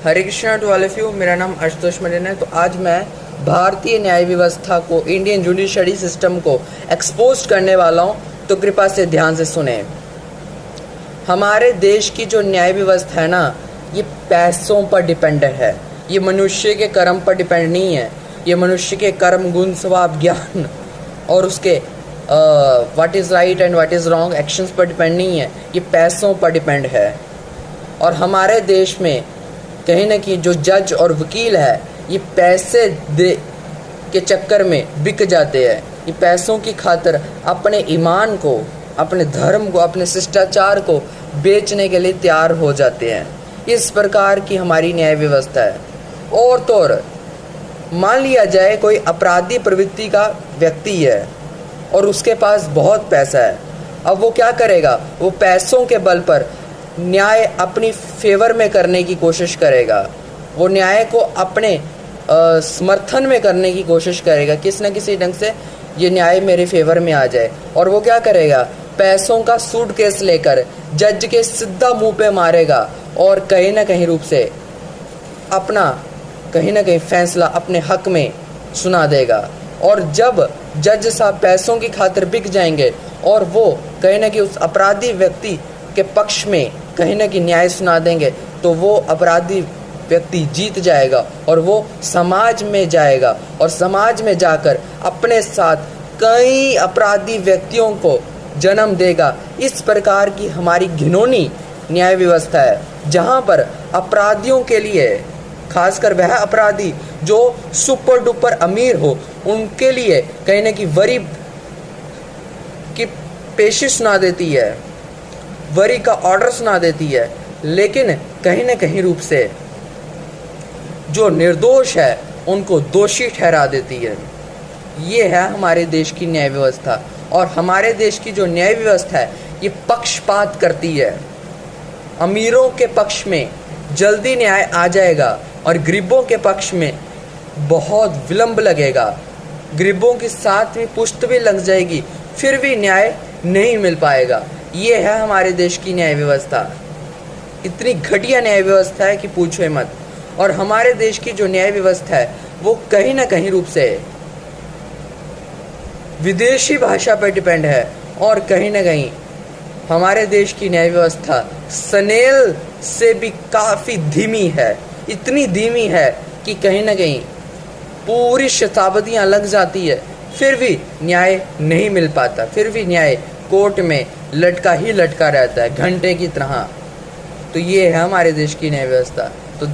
Hare Krishna to all of you. मेरा नाम आशुतोष मलिन है। तो आज मैं भारतीय न्याय व्यवस्था को, इंडियन जुडिशरी सिस्टम को एक्सपोज करने वाला हूँ, तो कृपा से ध्यान से सुने। हमारे देश की जो न्याय व्यवस्था है ना, ये पैसों पर डिपेंड है। ये मनुष्य के कर्म पर डिपेंड नहीं है। ये मनुष्य के कर्म, गुण, स्वभाव, ज्ञान और उसके what is right and what is wrong actions पर डिपेंड नहीं है। ये पैसों पर डिपेंड है। और हमारे देश में कहीं ना कहीं जो जज और वकील है, ये पैसे दे के चक्कर में बिक जाते हैं। ये पैसों की खातिर अपने ईमान को, अपने धर्म को, अपने शिष्टाचार को बेचने के लिए तैयार हो जाते हैं। इस प्रकार की हमारी न्याय व्यवस्था है। और तो और मान लिया जाए कोई अपराधी प्रवृत्ति का व्यक्ति है और उसके पास बहुत पैसा है। अब वो क्या करेगा? वो पैसों के बल पर न्याय अपनी फेवर में करने की कोशिश करेगा। वो न्याय को अपने समर्थन में करने की कोशिश करेगा। किसी न किसी ढंग से ये न्याय मेरे फेवर में आ जाए। और वो क्या करेगा? पैसों का सूटकेस लेकर जज के सीधा मुंह पे मारेगा और कहीं ना कहीं रूप से अपना कहीं ना कहीं फैसला अपने हक में सुना देगा। और जब जज साहब पैसों की खातिर बिक जाएंगे और वो कहीं ना कहीं उस अपराधी व्यक्ति के पक्ष में कहीं ना कहीं न्याय सुना देंगे, तो वो अपराधी व्यक्ति जीत जाएगा और वो समाज में जाएगा और समाज में जाकर अपने साथ कई अपराधी व्यक्तियों को जन्म देगा। इस प्रकार की हमारी घिनौनी न्याय व्यवस्था है, जहाँ पर अपराधियों के लिए, खासकर वह अपराधी जो सुपर डुपर अमीर हो, उनके लिए कहीं ना कहीं वरी की पेशी सुना देती है, वरी का ऑर्डर सुना देती है। लेकिन कहीं न कहीं रूप से जो निर्दोष है उनको दोषी ठहरा देती है। ये है हमारे देश की न्याय व्यवस्था। और हमारे देश की जो न्याय व्यवस्था है, ये पक्षपात करती है। अमीरों के पक्ष में जल्दी न्याय आ जाएगा और गरीबों के पक्ष में बहुत विलंब लगेगा। गरीबों की 7वीं पुश्त भी लग जाएगी, फिर भी न्याय नहीं मिल पाएगा। ये है हमारे देश की न्याय व्यवस्था। इतनी घटिया न्याय व्यवस्था है कि पूछो मत। और हमारे देश की जो न्याय व्यवस्था है, वो कहीं ना कहीं रूप से विदेशी भाषा पर डिपेंड है। और कहीं ना कहीं हमारे देश की न्याय व्यवस्था स्नेल से भी काफ़ी धीमी है। इतनी धीमी है कि कहीं ना कहीं पूरी शताब्दियाँ लग जाती है, फिर भी न्याय नहीं मिल पाता। फिर भी न्याय कोर्ट में लटका ही लटका रहता है, घंटे की तरह। तो ये है हमारे देश की न्याय व्यवस्था। तो